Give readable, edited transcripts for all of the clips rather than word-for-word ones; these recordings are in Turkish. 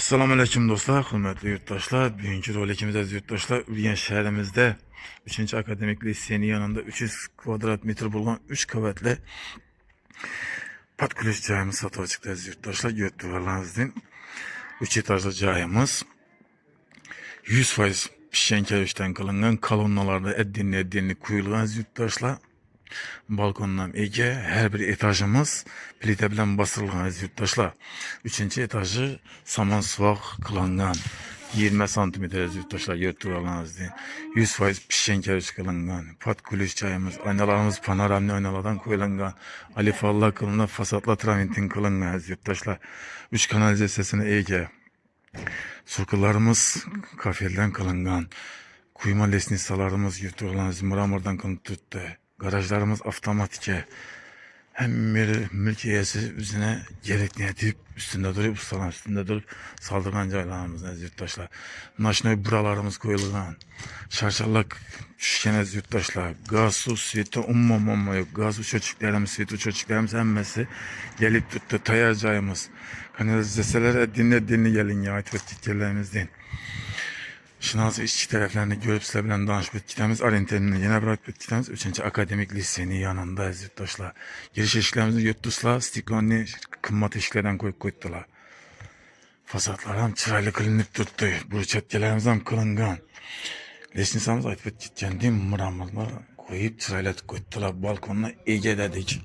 Assalamu alaikum dostlar, hürmetli yurttaşlar. Bugünkü rolikimizde yurttaşlar, Ürgen şehrimizde 3. Akademik Lisenin yanında 300 kvadrat metre bulunan 3 kavatlı patkülüş cayımız satı açıklayız yurttaşlar. Göt duvarlarınızın 3 etajlı cayımız 100% pişen kerişten kılıngan kolonnalarda eddinli kuyulgan yurttaşlar. Balkondan ege her bir etajımız plite bilen basılgan yurttaşlar. 3. etajı saman suak kılangan. 20 santimetre yurttaşlar yurttaşlar 100% pişen kerüş kılıngan. Pat kulüş çayımız, aynalarımız panoramli aynalardan koyulangan. Alifallah kılına fasatla traventin kılıngan yurttaşlar. 3 kanalizasını ege. Sokularımız kafelden kılıngan. Kuyma lesnisalarımız yurttaşlar mramordan kılıp tuttu. Garajlarımız avtomatike. Hem bir mülkiyesi üzerine gerekli edip üstünde durup ustaların üstünde durup saldırgan caylarımız yurttaşlar. Naşnoy buralarımız koyulgan. Şarşallak düşken yurttaşlar. Gaz su sveti umma yok. Gaz su çocuklarımız sveti çocuklarımız emmesi gelip tuttu tayar cayımız. Kanalizasyonlara dinle gelin ya ait vakitlerimizden. Şınazı işçi taraflarını görüp sizler bilen danışıp etkitemiz, oryentenini yine bırakıp etkitemiz 3. Akademik Lisenin yanındayız yurttaşlar. Giriş eşiklerimizi yurttuslar, stiklanlı kımmat eşiklerden koydular. Fasatlar hem çıraylı kılınıp tuttu, buruç etkilerimiz hem kılıngan. Lesnisamız ayıp etkitken değil mi mıramırlar koyup çırayla koydular, balkonuna ege dedik.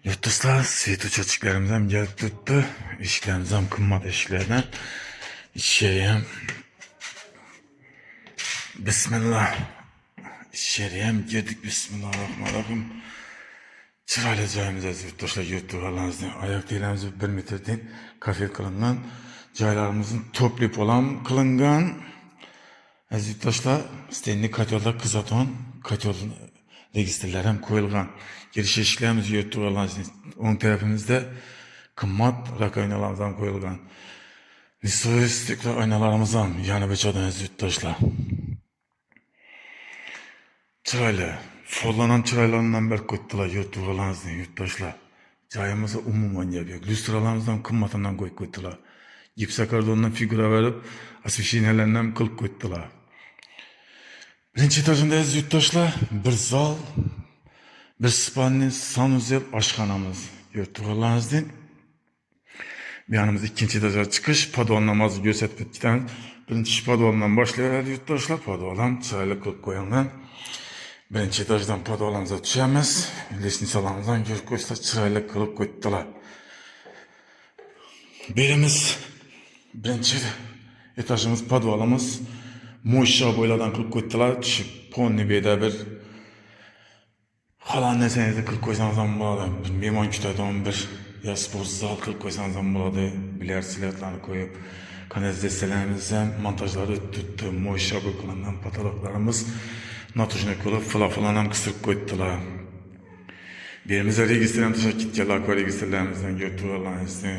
Yurttuslar, sveti çocuklarımız hem gelip tuttu, eşiklerimiz hem kımmat eşiklerden. İçeriyem. Bismillah. İçeriyem girdik. Bismillahirrahmanirrahim. Çırayla cayımıza yurttaşlar yurttaşlarımızdan ayak değerimizi 1 metreden kafe kılıngan. Caylarımızın toplayıp olan kılıngan. Az yurttaşlar stenli katolda kızaton katol registrlerim koyulgan. Giriş eşiklerimiz yurttaşlarımızdan 10 tarafımızda kımmat rak aynalarımızdan koyulgan. Listoristikler aynalarımızdan yanı beçadan yurttaşlar. Çırayla, follanan çıraylarından beri koydular yurttaşlarımızdan yurttaşlar. Cayımızı umuman yapıyor. Lüstralarımızdan kımmatından koydular. Gipsa kardonundan figüra verip asfişinelerinden kılıp koydular. Birinci etajındayız yurttaşlar. Bir zal, bir spanli sanuzel aşkhanamız yurttaşlarımızdan. Bir yanımız ikinci etaja çıkış, padon namazı gösterip giden birinci padondan başlıyor yurttaşlar. Padon çırayla kılıp koyanlar. Birinci etajdan padonumuza düşemiz. Lesnisalarımızdan görüp koysa çırayla kılıp koydular. Birimiz birinci etajımız padonumuz Moşa boylardan kılıp koydular. Düşüp ponni beyde bir halan nesenizde kılıp koysanızdan buladı. Bilmem 12 tane bir ya spor zal kılıp koysanızdan buladı. Bilyar silahlarını koyup kanalizasyonerimizden montajları tuttu. Moşa boylarından patologlarımız natujne kılıp fılanan kısıp koydular. Birimize registrem dışarı kitkeler akva registrlerimizden götürüyorlar.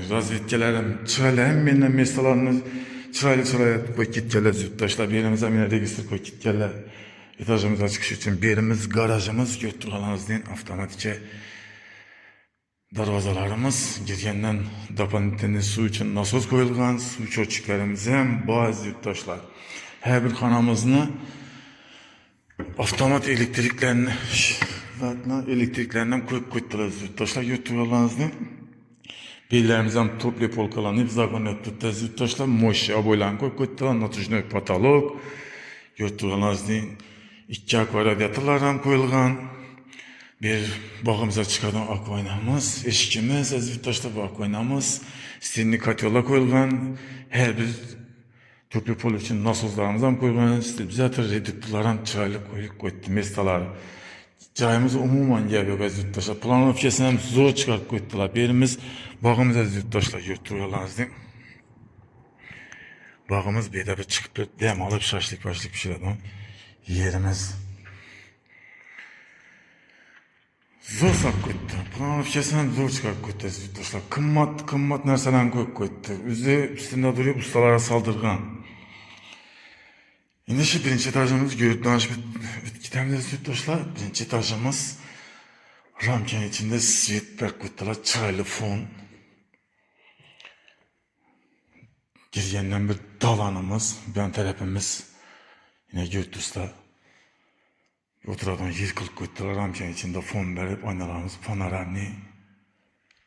Razvetkilerim çırayla hem benimle meselerini çırayla koy kitkeler yurttaşlar. Birimize yine registr koy kitkeler. Etajımıza çıkış için birimiz garajımız götürüyorlar. Avtomatike darvazalarımız girgenden dapanitini su için nasos koyulgan. Su çocuklarımızı hem bazı yurttaşlar. Her bir kanamızını avtomat elektriklerinden koyup koydular yurttaşlar yurttaşlarımızda. Bellerimizden toplayıp polkalanıp zakon yaptık yurttaşlar. Moşya boylarını koyup koydular. Natujnoy patolog yurttaşlarımızda 2 akva radyatörlerden koyulgan. Bir bağımıza çıkardan akvaynamız, eşikimiz, yurttaşlar bu akvaynamız. Stenli katyola koyulgan. Her bir toplu pol için nasozlarımızdan koyulgan stabilizatör reduktorlardan çırayla koydu mestalar. Cayımızı umuman yapıyor yurttaşlar. Plan öfkesinden zor çıkarıp koydular. Birimiz bağımıza yurttaşlar yurttaşlarımızda. Bağımız bir de bir çıkıp dem alıp şaşlık başlık bir şeylerden yerimiz. Zor sak koydu. Plan öfkesinden zor çıkarıp koydu yurttaşlar. Kımmat narsalarını koydu. Üstünde duruyor ustalara saldırgan. Yine şu birinci etajımız görüp danışıp gitemiz yurttaşlar. Birinci etajımız ramken içinde svet berk koydular. Çaylı fon. girgenden bir dalanımız, ben tarafımız yine götürsler. Oturadan yer kılıp koydular, ramçanın içinde fon verip aynalarımız panoramni,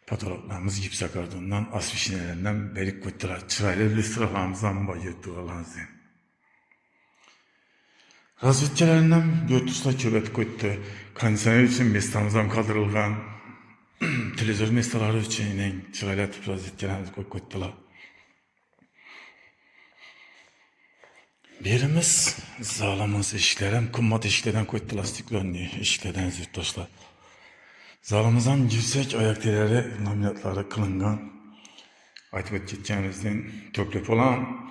fotoğraflarımız gips akardığından, asfişinelerinden verip koydular. Çırayla lüstralarımızdan bayırdı olanızdı. Razvedkelerinden götürsler köbet koydu. Kondisyoner için mestamızdan kaldırılgan, televizör mestaları için yine çırayla atıp razvedkelerimizi koydular. Birimiz zalımız işlerim, kımmat işlerden koydular, stiklendi işlerden züttaşlar. Zalımızdan yüksek ayakteleri, nominatları kılıngan, aytıp geçeceğimizden töplep olan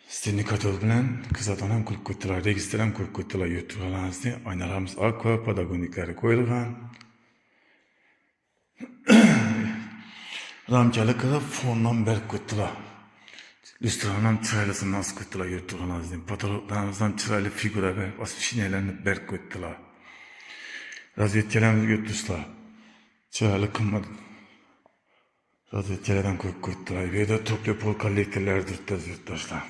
sindikatör bilen kızadan kılıp koydular, registrem kılıp koydular, yutturlarınızda aynalarımız aqua, padagonikleri koyulgan. Ramcalı kılıp fondan berk koydular. Lüstranam çıraylasını nasıl koydular, yutturlarınızda patologlarımızdan çıraylı figura ve asfişinelerini berk koydular. Razvedkelerimizi götürsler. Çıraylı kımmat razvedkelerden koyup koydular. Bir de toplu pol kollektorları dürttüz yurttaşlar.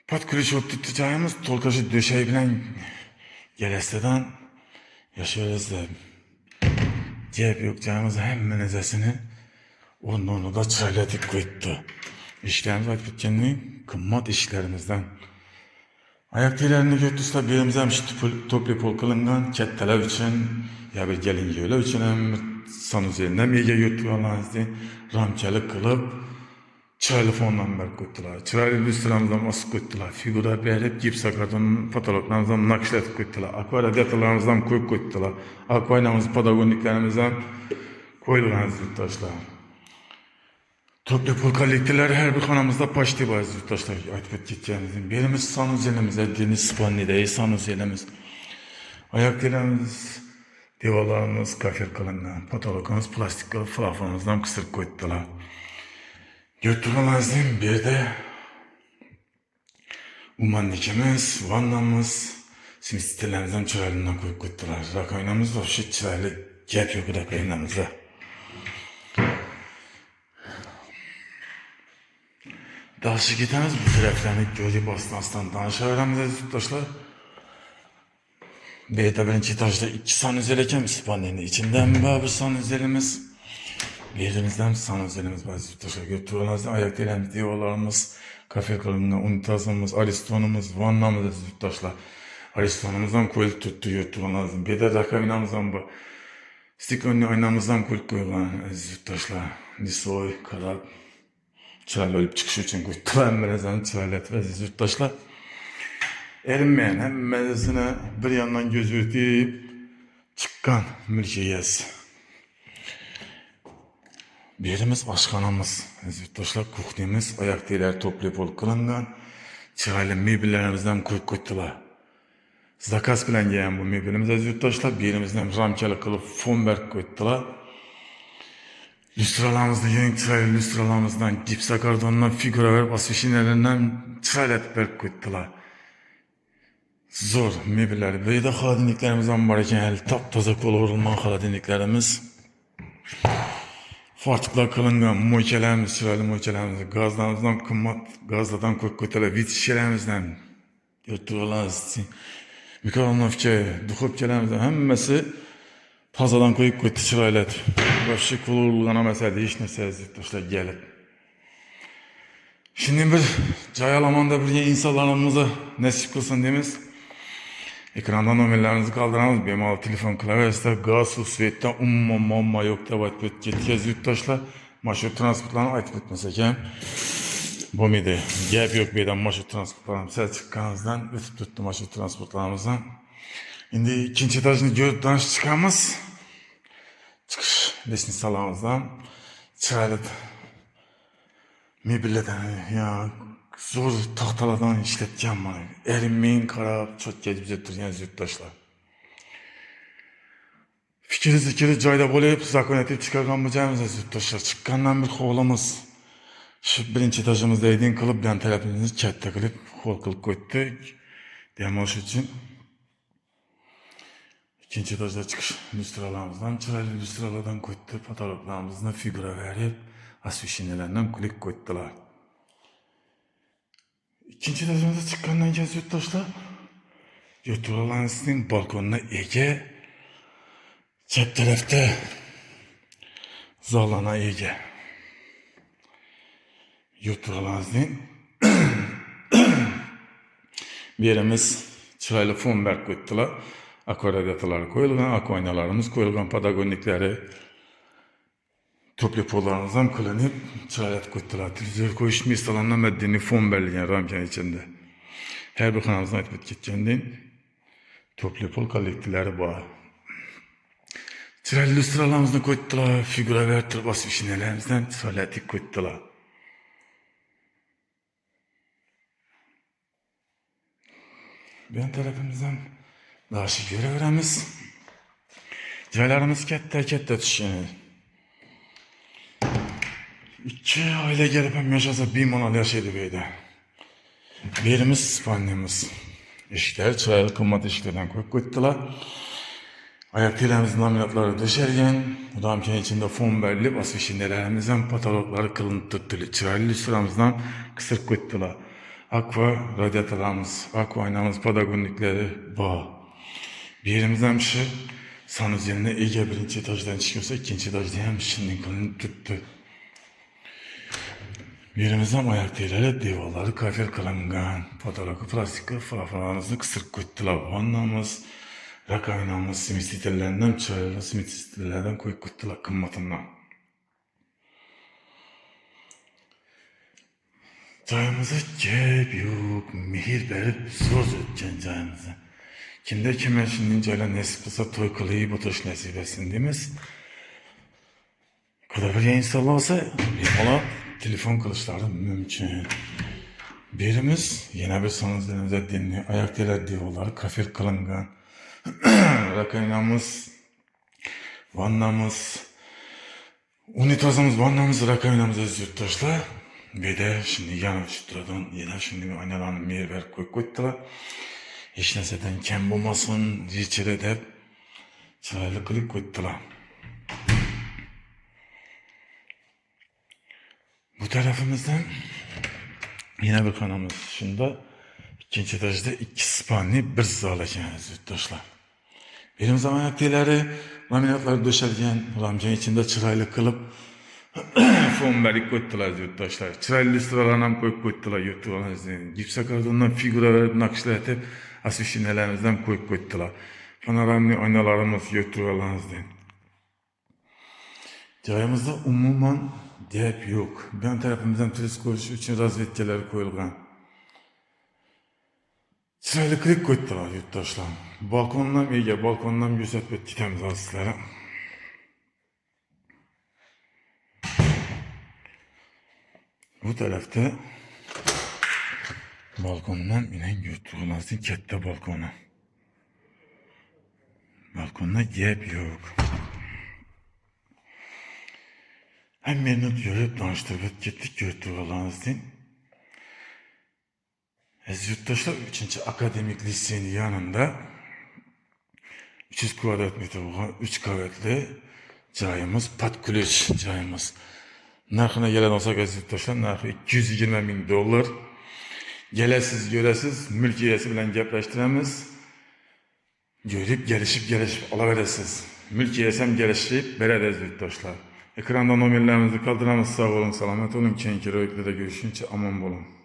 Pat kuliş ot tutacağımız tolkaşı döşeği bilen gelesteden yaşıyoruz da cep yokacağımız hem menezesini onu da çaylatıp koydu. İşlerimiz ayıp bitkenliği kımmat işlerimizden. Ayak teylerini götürsler birimizden toplu pol kılıngan ketteler için ya bir gelin yöyle için hem san üzerinden bir götürüyorlardı. Ramçalı kılıp çıraylı fondan berk koydular. Çıraylı lüstramızdan asıp koydular. Figura berip gips akardan patologlarımızdan nakşiletip koydular. Akva radyatörlerimizden koyup koydular. Akva inamız padagoniklerimizden koydular züttaşlar. Toplu pol kollektorları her bir kanamızda paşti var züttaşlar. Aytıp geçeceğimizin. Birimiz san üzerimize, deniz spannideyi san üzerimiz. Ayaklarımız, divarlarımız kafir kılıngan. Patologumuz plastik kılıp plafonumuzdan kısır koydular. Götürülemezdim bir de umanlikimiz, vannamız, şimdi sitelerimizden çıraylarından koyup koydular. Rakaynamız da şu çıraylı gep yok rakaynamıza. Daşı gidemiz bu taraflarını gözü basınasından danışaramız züttaşlar. Beyde birinci etajda 2 san üzeriyken İspanya'nın içinden bir san üzerimiz. Birimizden san üzerimiz var züttaşlar. Götürüyorlar ayak değerimiz, diyorlarımız, kafe kılığında unitazımız, aristonumuz, vannamız züttaşlar. Aristonumuzdan koyup tuttu götürüyorlar. Bir de rakamınamızdan bu. Stiklonlu aynamızdan koyup koyuyorlar züttaşlar. Nisoy, karab. Çıraylı ölüp çıkışı için koydular. Emmerezden çıraylı etmez yurttaşlar. Erinmeyen hem mezesine bir yandan göz örtüp çıkan mülkiyesi. Birimiz aşkanamız. Yurttaşlar kuhnemiz ayak değerler toplayıp olup kılıngan. Çıraylı mebillerimizden koyup koydular. Zakas bilen gelen bu mebelimiz yurttaşlar. Birimizden ramkalı kılıp fon berk koydular. Lüstralarımızda yeni çıraylı lüstralarımızdan gips akardondan figura verip asfişinelerinden çıraylı berk koydular. Zor mebiller. Bir de haladinliklerimizden var iken taptaza kolu vurulman haladinliklerimiz. Farklılar kılıngan moykelerimiz, çıraylı moykelerimiz, gazlarımızdan kımmat, gazlardan koydular, vit şişelerimizden götürüyorlar. Mikrofonofke, duhopkelerimizden hemmesi tazadan koydu çıraylı. Başka kolu vurulgana mesela hiç ne sezdik işte gelip. Şimdi bir cayalamanda bir insanlarımıza nasip kılsın demiz. Ekrandan nomerlerinizi kaldıramiz. Bemalol telefon klavyesida gaz, suv, svetdan umuman muammo yo'q deb aytib ketgan yurtdoshlar. Marshut transportlarni aytib o'tmas ekan. Bo'lmaydi. Gap yo'q bu yerda marshut transportlarimiz sal chiqqanimizdan o'tib turibdi marshut transportlarimizdan. Endi ikkinchi etajni ko'rib tanishib chiqamiz. Chiqish lestnitsalamizdan chiroyli mebellardan ya zo'r taxtalardan ishlatgan mana. Erinmay qarab cho'tkazib turgan yurtdoshlar. Fikri joyda bo'lib, zakon etib chiqargan bo'lamiz yurtdoshlar. Chiqqandan bir hovlimiz. Shu birinchi etajimizda edin qilib, bilan tarafimizni katta qilib, hol qilib qo'ydik. Dam olish uchun. İkinci etajda çıkış lüstralarımızdan, çıraylı lüstralardan koydu, patologlarımızdan figüre verip, asfişinelerinden klik koydular. İkinci etajımıza çıkandan kez yurttaşlar, yurttaşlarımızın balkonuna ege, cep tarafta zalana ege. Yurttaşlarımızın birimiz çıraylı fonberg koydular. Aqua radyatörleri koyulgan, aqua aynalarımız koyulgan, patagonlikleri toplu pollarımızdan kılınıp çıraylat koydular. Televizör koyuş misalarına meddeni fon belirgen ramken içinde. Her bir kanalımızdan ayıp geçkenden toplu pol kollektivleri var. Çıraylı lüstralarımızdan koydular, figüre vertirip asfişinelerimizden çıraylatik koydular. Ben tarafımızdan daha şık göreveremiz. Caylarımız kette düşeni. İki aile gelip hem yaşasa bir manal yaşaydı beyde. Birimiz İspanyamız. İşler çıraylı kımmat işlerden koyup koydular. Ayak tilemizin laminatları döşergen, odamken içinde fon verilip asfişindelerimizden patologları kılınıp tuttular. Çıraylı sıramızdan kısır koydular. Aqua radyatörlerimiz, aqua aynamız, patagonlikleri bağ. Birimizden bir şey sanız yerine Ege birinci etajdan çıkıyorsa ikinci etajda hem şimdi kılınıp tuttu. Birimizden ayak teylere devaları kafir kılıngan, patologu plastik falafalarımızı kısır koydular. Vannamız, rak aynamız, simit sitelerinden çayırlı simit sitelerden koyup koydular kımmatından. Çayımızı cep yok, mihir verip söz ötken çayımızı. Kimde kime şimdi cayla nesip kısa toy kılayı bu taş nesip etsin deyimiz. Kadar bir inşallah olsa bir telefon kılıçları mümkün. Birimiz yine bir sanızlarımıza dinliyor. Ayak teler diyorlar, kafir kılıngan. Rakaynamız, vannamız, unitazımız, vannamız, rakaynamız yurttaşlar. Bir de şimdi yanı şutradan yine şimdi bir aynalarını meyver koydular. Hiç neseden kem bulmasın, içeri de çıraylı klik koydular. Bu tarafımızdan yine bir kanalımız şimdi ikinci etajda iki spani bir zal ekeniz yurttaşlar. Benim zaman aktileri laminatlar döşelgen, ramcan içinde çıraylı kılıp fon verip koydular yurttaşlar. Çıraylı sıralarına koyup koydular yurttaşlar. Gipsa kardondan figüre verip nakşile etip asfişinelerimizden koyup koydular. Panoramli aynalarımız yurttaşlarımızdan. Cayımızda umuman dep yok. Ben tarafımızdan turist koyuşu için razvetkeler koyulgan. Çıraylı klik koydular yurttaşlar. Balkondan ege, balkondan gözetip gitemiz aslara. Bu tarafta balkondan inen götürülasın kette balkona. Balkonda dep yok. Hem yerini görüp danıştırıp gittik götürülasın. Yurttaşlar 3. akademik lisenin yanında 300 kvadrat metre olan 3 kavetli cayımız, Patkuluç cayımız. Narxına gelen olsa yurttaşlar, narxı 220 bin dolar. Gelesiz, göresiz, mülkiyesi bilen gepleştiremiz. Görüp, gelişip alaveresiz. Mülkiyesi hem gelişip, bereriz yurttaşlar. Ekranda nomerlerimizi kaldıramız, sağ olun, selamet olun. Kenkeri öyküde de görüşünce aman olun.